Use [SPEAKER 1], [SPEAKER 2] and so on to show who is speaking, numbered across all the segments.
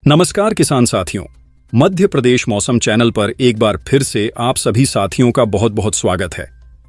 [SPEAKER 1] नमस्कार किसान साथियों, मध्य प्रदेश मौसम चैनल पर एक बार फिर से आप सभी साथियों का बहुत बहुत स्वागत है।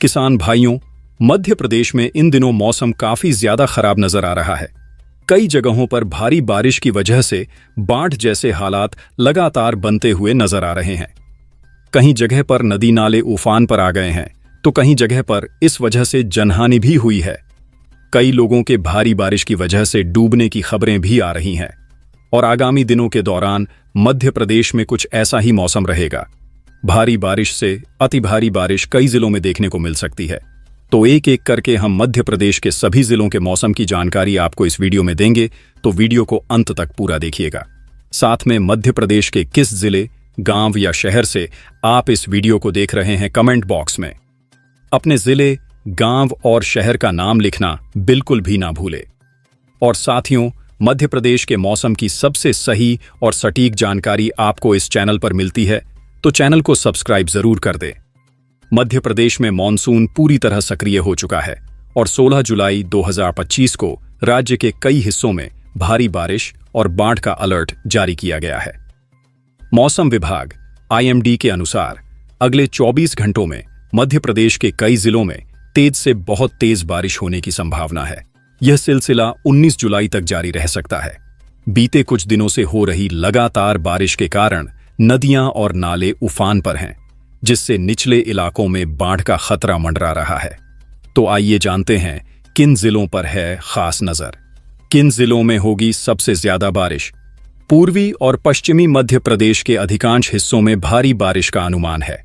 [SPEAKER 1] किसान भाइयों, मध्य प्रदेश में इन दिनों मौसम काफी ज्यादा खराब नजर आ रहा है। कई जगहों पर भारी बारिश की वजह से बाढ़ जैसे हालात लगातार बनते हुए नजर आ रहे हैं। कहीं जगह पर नदी नाले उफान पर आ गए हैं, तो कहीं जगह पर इस वजह से जनहानि भी हुई है। कई लोगों के भारी बारिश की वजह से डूबने की खबरें भी आ रही हैं और आगामी दिनों के दौरान मध्य प्रदेश में कुछ ऐसा ही मौसम रहेगा। भारी बारिश से अति भारी बारिश कई जिलों में देखने को मिल सकती है। तो एक एक करके हम मध्य प्रदेश के सभी जिलों के मौसम की जानकारी आपको इस वीडियो में देंगे, तो वीडियो को अंत तक पूरा देखिएगा। साथ में मध्य प्रदेश के किस जिले, गांव या शहर से आप इस वीडियो को देख रहे हैं, कमेंट बॉक्स में अपने जिले, गांव और शहर का नाम लिखना बिल्कुल भी ना भूले। और साथियों, मध्य प्रदेश के मौसम की सबसे सही और सटीक जानकारी आपको इस चैनल पर मिलती है, तो चैनल को सब्सक्राइब जरूर कर दें। मध्य प्रदेश में मॉनसून पूरी तरह सक्रिय हो चुका है और 16 जुलाई 2025 को राज्य के कई हिस्सों में भारी बारिश और बाढ़ का अलर्ट जारी किया गया है। मौसम विभाग IMD के अनुसार अगले 24 घंटों में मध्य प्रदेश के कई जिलों में तेज से बहुत तेज बारिश होने की संभावना है। यह सिलसिला 19 जुलाई तक जारी रह सकता है। बीते कुछ दिनों से हो रही लगातार बारिश के कारण नदियां और नाले उफान पर हैं, जिससे निचले इलाकों में बाढ़ का खतरा मंडरा रहा है। तो आइए जानते हैं किन जिलों पर है खास नजर, किन जिलों में होगी सबसे ज्यादा बारिश। पूर्वी और पश्चिमी मध्य प्रदेश के अधिकांश हिस्सों में भारी बारिश का अनुमान है।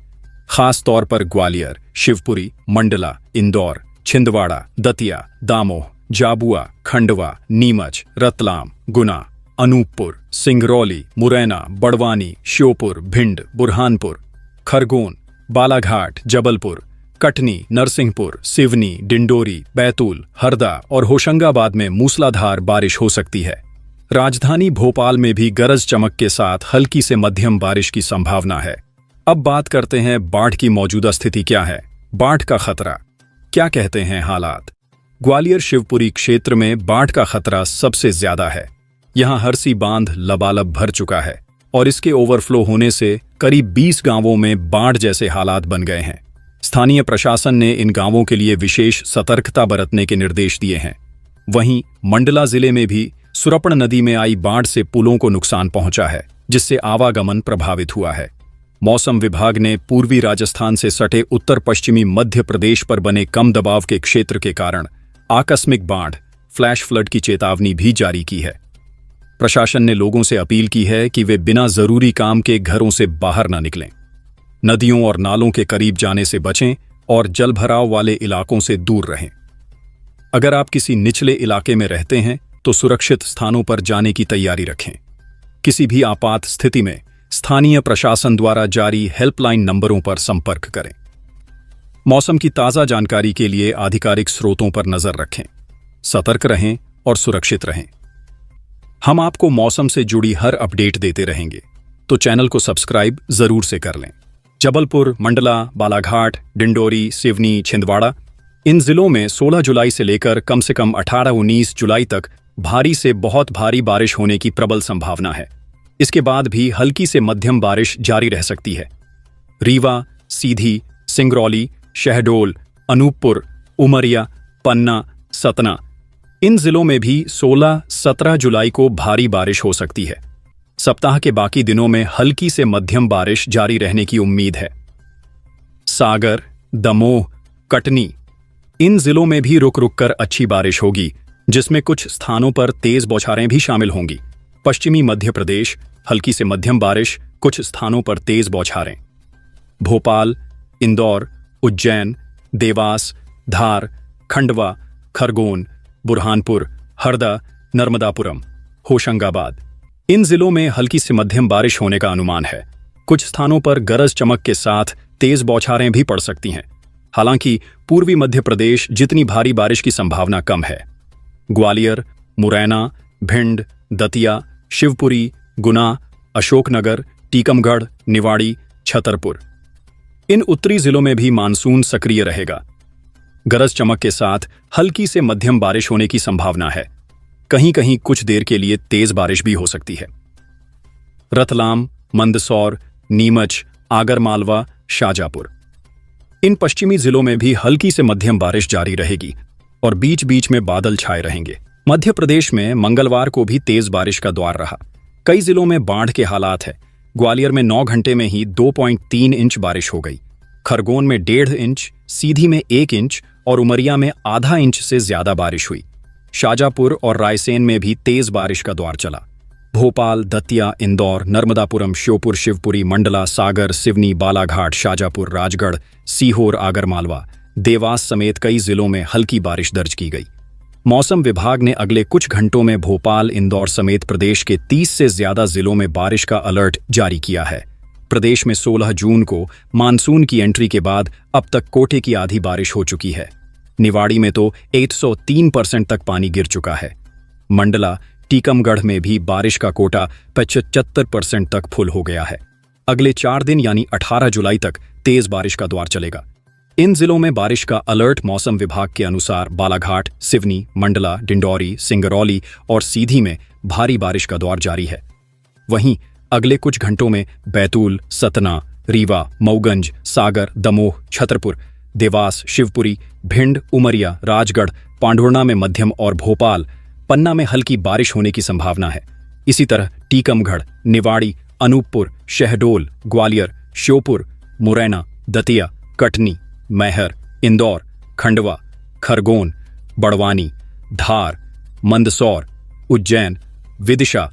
[SPEAKER 1] खास तौर पर ग्वालियर, शिवपुरी, मंडला, इंदौर, छिंदवाड़ा, दतिया, दामोह, झाबुआ, खंडवा, नीमच, रतलाम, गुना, अनूपपुर, सिंगरौली, मुरैना, बड़वानी, श्योपुर, भिंड, बुरहानपुर, खरगोन, बालाघाट, जबलपुर, कटनी, नरसिंहपुर, सिवनी, डिंडोरी, बैतूल, हरदा और होशंगाबाद में मूसलाधार बारिश हो सकती है। राजधानी भोपाल में भी गरज चमक के साथ हल्की से मध्यम बारिश की संभावना है। अब बात करते हैं बाढ़ की मौजूदा स्थिति क्या है। बाढ़ का खतरा क्या कहते हैं हालात। ग्वालियर शिवपुरी क्षेत्र में बाढ़ का खतरा सबसे ज्यादा है। यहां हरसी बांध लबालब भर चुका है और इसके ओवरफ्लो होने से करीब 20 गांवों में बाढ़ जैसे हालात बन गए हैं। स्थानीय प्रशासन ने इन गांवों के लिए विशेष सतर्कता बरतने के निर्देश दिए हैं। वहीं मंडला जिले में भी सुरपण नदी में आई बाढ़ से पुलों को नुकसान पहुंचा है, जिससे आवागमन प्रभावित हुआ है। मौसम विभाग ने पूर्वी राजस्थान से सटे उत्तर पश्चिमी मध्य प्रदेश पर बने कम दबाव के क्षेत्र के कारण आकस्मिक बाढ़, फ्लैश फ्लड की चेतावनी भी जारी की है। प्रशासन ने लोगों से अपील की है कि वे बिना जरूरी काम के घरों से बाहर न निकलें, नदियों और नालों के करीब जाने से बचें और जलभराव वाले इलाकों से दूर रहें। अगर आप किसी निचले इलाके में रहते हैं तो सुरक्षित स्थानों पर जाने की तैयारी रखें। किसी भी आपात स्थिति में स्थानीय प्रशासन द्वारा जारी हेल्पलाइन नंबरों पर संपर्क करें। मौसम की ताज़ा जानकारी के लिए आधिकारिक स्रोतों पर नजर रखें। सतर्क रहें और सुरक्षित रहें। हम आपको मौसम से जुड़ी हर अपडेट देते रहेंगे, तो चैनल को सब्सक्राइब जरूर से कर लें। जबलपुर, मंडला, बालाघाट, डिंडोरी, सिवनी, छिंदवाड़ा, इन जिलों में 16 जुलाई से लेकर कम से कम 18-19 जुलाई तक भारी से बहुत भारी बारिश होने की प्रबल संभावना है। इसके बाद भी हल्की से मध्यम बारिश जारी रह सकती है। रीवा, सीधी, सिंगरौली, शहडोल, अनूपपुर, उमरिया, पन्ना, सतना, इन जिलों में भी 16-17 जुलाई को भारी बारिश हो सकती है। सप्ताह के बाकी दिनों में हल्की से मध्यम बारिश जारी रहने की उम्मीद है। सागर, दमोह, कटनी, इन जिलों में भी रुक रुक कर अच्छी बारिश होगी, जिसमें कुछ स्थानों पर तेज बौछारें भी शामिल होंगी। पश्चिमी मध्य प्रदेश हल्की से मध्यम बारिश, कुछ स्थानों पर तेज बौछारें। भोपाल, इंदौर, उज्जैन, देवास, धार, खंडवा, खरगोन, बुरहानपुर, हरदा, नर्मदापुरम, होशंगाबाद, इन जिलों में हल्की से मध्यम बारिश होने का अनुमान है। कुछ स्थानों पर गरज चमक के साथ तेज बौछारें भी पड़ सकती हैं। हालांकि पूर्वी मध्य प्रदेश जितनी भारी बारिश की संभावना कम है। ग्वालियर, मुरैना, भिंड, दतिया, शिवपुरी, गुना, अशोकनगर, टीकमगढ़, निवाड़ी, छतरपुर, इन उत्तरी जिलों में भी मानसून सक्रिय रहेगा। गरज चमक के साथ हल्की से मध्यम बारिश होने की संभावना है। कहीं कहीं कुछ देर के लिए तेज बारिश भी हो सकती है। रतलाम, मंदसौर, नीमच, आगरमालवा, शाजापुर। इन पश्चिमी जिलों में भी हल्की से मध्यम बारिश जारी रहेगी और बीच बीच में बादल छाए रहेंगे। मध्य प्रदेश में मंगलवार को भी तेज बारिश का दौर रहा। कई जिलों में बाढ़ के हालात है। ग्वालियर में 9 घंटे में ही 2.3 इंच बारिश हो गई। खरगोन में 1.5 इंच, सीधी में 1 इंच और उमरिया में आधा इंच से ज्यादा बारिश हुई। शाजापुर और रायसेन में भी तेज बारिश का दौर चला। भोपाल, दतिया, इंदौर, नर्मदापुरम, श्योपुर, शिवपुरी, मंडला, सागर, सिवनी, बालाघाट, शाजापुर, राजगढ़, सीहोर, आगरमालवा, देवास समेत कई जिलों में हल्की बारिश दर्ज की गई। मौसम विभाग ने अगले कुछ घंटों में भोपाल, इंदौर समेत प्रदेश के 30 से ज्यादा जिलों में बारिश का अलर्ट जारी किया है। प्रदेश में 16 जून को मानसून की एंट्री के बाद अब तक कोटे की आधी बारिश हो चुकी है। निवाड़ी में तो 103% तक पानी गिर चुका है। मंडला, टीकमगढ़ में भी बारिश का कोटा 75% तक फुल हो गया है। अगले 4 दिन यानी 18 जुलाई तक तेज बारिश का दौर चलेगा। इन जिलों में बारिश का अलर्ट मौसम विभाग के अनुसार बालाघाट, सिवनी, मंडला, डिंडौरी, सिंगरौली और सीधी में भारी बारिश का दौर जारी है। वहीं अगले कुछ घंटों में बैतूल, सतना, रीवा, मऊगंज, सागर, दमोह, छतरपुर, देवास, शिवपुरी, भिंड, उमरिया, राजगढ़, पांढुर्णा में मध्यम और भोपाल, पन्ना में हल्की बारिश होने की संभावना है। इसी तरह टीकमगढ़, निवाड़ी, अनूपपुर, शहडोल, ग्वालियर, श्योपुर, मुरैना, दतिया, कटनी, मैहर, इंदौर, खंडवा, खरगोन, बड़वानी, धार, मंदसौर, उज्जैन, विदिशा,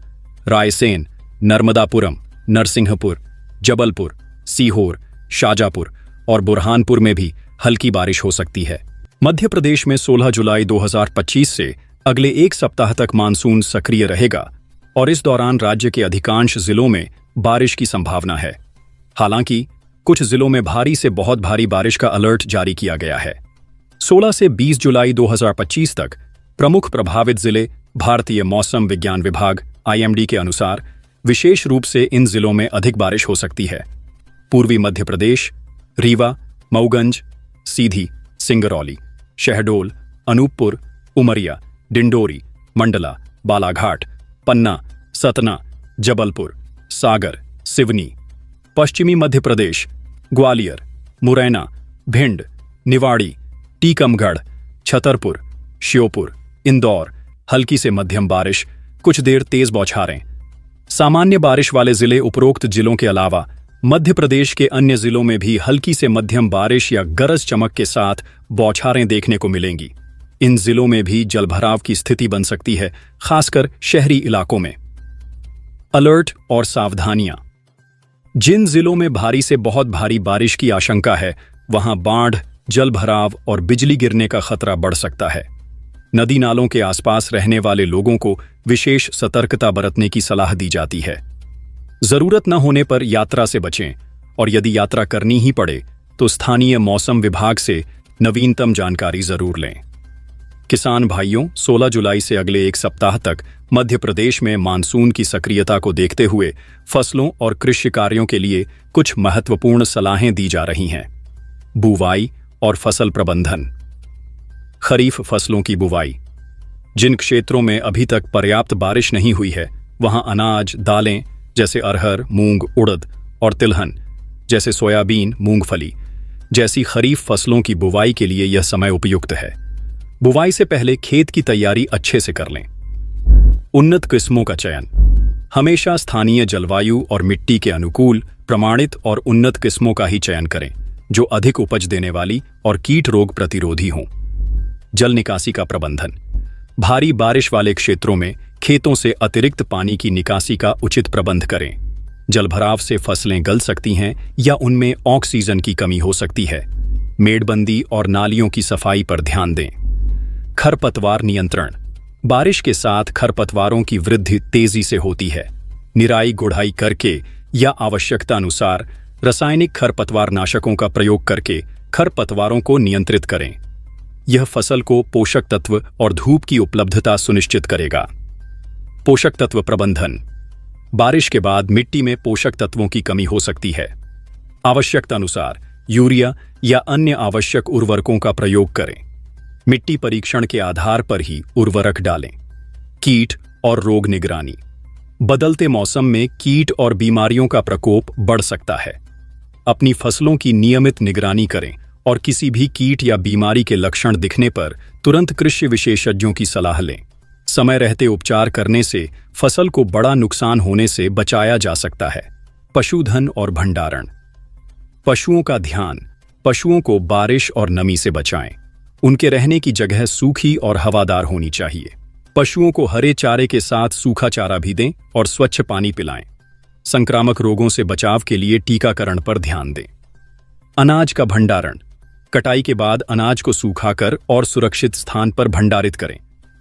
[SPEAKER 1] रायसेन, नर्मदापुरम, नरसिंहपुर, जबलपुर, सीहोर, शाजापुर और बुरहानपुर में भी हल्की बारिश हो सकती है। मध्य प्रदेश में 16 जुलाई 2025 से अगले एक सप्ताह तक मानसून सक्रिय रहेगा और इस दौरान राज्य के अधिकांश जिलों में बारिश की संभावना है। हालांकि कुछ जिलों में भारी से बहुत भारी बारिश का अलर्ट जारी किया गया है। 16 से 20 जुलाई 2025 तक प्रमुख प्रभावित जिले भारतीय मौसम विज्ञान विभाग (IMD) के अनुसार विशेष रूप से इन जिलों में अधिक बारिश हो सकती है। पूर्वी मध्य प्रदेश, रीवा, मऊगंज, सीधी, सिंगरौली, शहडोल, अनूपपुर, उमरिया, डिंडोरी, मंडला, बालाघाट, पन्ना, सतना, जबलपुर, सागर, सिवनी। पश्चिमी मध्य प्रदेश, ग्वालियर, मुरैना, भिंड, निवाड़ी, टीकमगढ़, छतरपुर, श्योपुर, इंदौर हल्की से मध्यम बारिश, कुछ देर तेज बौछारें। सामान्य बारिश वाले जिले उपरोक्त जिलों के अलावा मध्य प्रदेश के अन्य जिलों में भी हल्की से मध्यम बारिश या गरज चमक के साथ बौछारें देखने को मिलेंगी। इन जिलों में भी जलभराव की स्थिति बन सकती है, खासकर शहरी इलाकों में। अलर्ट और सावधानियां। जिन जिलों में भारी से बहुत भारी बारिश की आशंका है, वहां बाढ़, जलभराव और बिजली गिरने का खतरा बढ़ सकता है। नदी नालों के आसपास रहने वाले लोगों को विशेष सतर्कता बरतने की सलाह दी जाती है। जरूरत न होने पर यात्रा से बचें और यदि यात्रा करनी ही पड़े तो स्थानीय मौसम विभाग से नवीनतम जानकारी जरूर लें। किसान भाइयों, 16 जुलाई से अगले एक सप्ताह तक मध्य प्रदेश में मानसून की सक्रियता को देखते हुए फसलों और कृषि कार्यों के लिए कुछ महत्वपूर्ण सलाहें दी जा रही हैं। बुवाई और फसल प्रबंधन। खरीफ फसलों की बुवाई। जिन क्षेत्रों में अभी तक पर्याप्त बारिश नहीं हुई है, वहां अनाज, दालें जैसे अरहर, मूंग, उड़द और तिलहन जैसे सोयाबीन, मूंगफली जैसी खरीफ फसलों की बुवाई के लिए यह समय उपयुक्त है। बुवाई से पहले खेत की तैयारी अच्छे से कर लें। उन्नत किस्मों का चयन। हमेशा स्थानीय जलवायु और मिट्टी के अनुकूल, प्रमाणित और उन्नत किस्मों का ही चयन करें, जो अधिक उपज देने वाली और कीट रोग प्रतिरोधी हों। जल निकासी का प्रबंधन। भारी बारिश वाले क्षेत्रों में खेतों से अतिरिक्त पानी की निकासी का उचित प्रबंध करें। जलभराव से फसलें गल सकती हैं या उनमें ऑक्सीजन की कमी हो सकती है। मेड़बंदी और नालियों की सफाई पर ध्यान दें। खरपतवार नियंत्रण। बारिश के साथ खरपतवारों की वृद्धि तेजी से होती है। निराई गुड़ाई करके या आवश्यकता अनुसार रासायनिक खरपतवार नाशकों का प्रयोग करके खरपतवारों को नियंत्रित करें। यह फसल को पोषक तत्व और धूप की उपलब्धता सुनिश्चित करेगा। पोषक तत्व प्रबंधन। बारिश के बाद मिट्टी में पोषक तत्वों की कमी हो सकती है। आवश्यकता अनुसार यूरिया या अन्य आवश्यक उर्वरकों का प्रयोग करें। मिट्टी परीक्षण के आधार पर ही उर्वरक डालें। कीट और रोग निगरानी। बदलते मौसम में कीट और बीमारियों का प्रकोप बढ़ सकता है। अपनी फसलों की नियमित निगरानी करें और किसी भी कीट या बीमारी के लक्षण दिखने पर तुरंत कृषि विशेषज्ञों की सलाह लें। समय रहते उपचार करने से फसल को बड़ा नुकसान होने से बचाया जा सकता है। पशुधन और भंडारण। पशुओं का ध्यान। पशुओं को बारिश और नमी से बचाएं। उनके रहने की जगह सूखी और हवादार होनी चाहिए। पशुओं को हरे चारे के साथ सूखा चारा भी दें और स्वच्छ पानी पिलाएं। संक्रामक रोगों से बचाव के लिए टीकाकरण पर ध्यान दें। अनाज का भंडारण। कटाई के बाद अनाज को सूखाकर और सुरक्षित स्थान पर भंडारित करें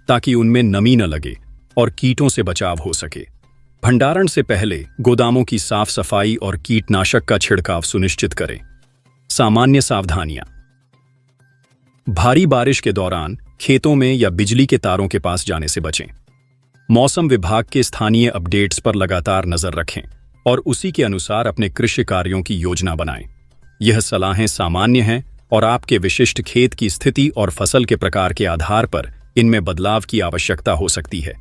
[SPEAKER 1] ताकि उनमें नमी न लगे और कीटों से बचाव हो सके। भंडारण से पहले गोदामों की साफ सफाई और कीटनाशक का छिड़काव सुनिश्चित करें। सामान्य सावधानियां। भारी बारिश के दौरान खेतों में या बिजली के तारों के पास जाने से बचें। मौसम विभाग के स्थानीय अपडेट्स पर लगातार नजर रखें और उसी के अनुसार अपने कृषि कार्यों की योजना बनाएं। यह सलाहें सामान्य हैं और आपके विशिष्ट खेत की स्थिति और फसल के प्रकार के आधार पर इनमें बदलाव की आवश्यकता हो सकती है।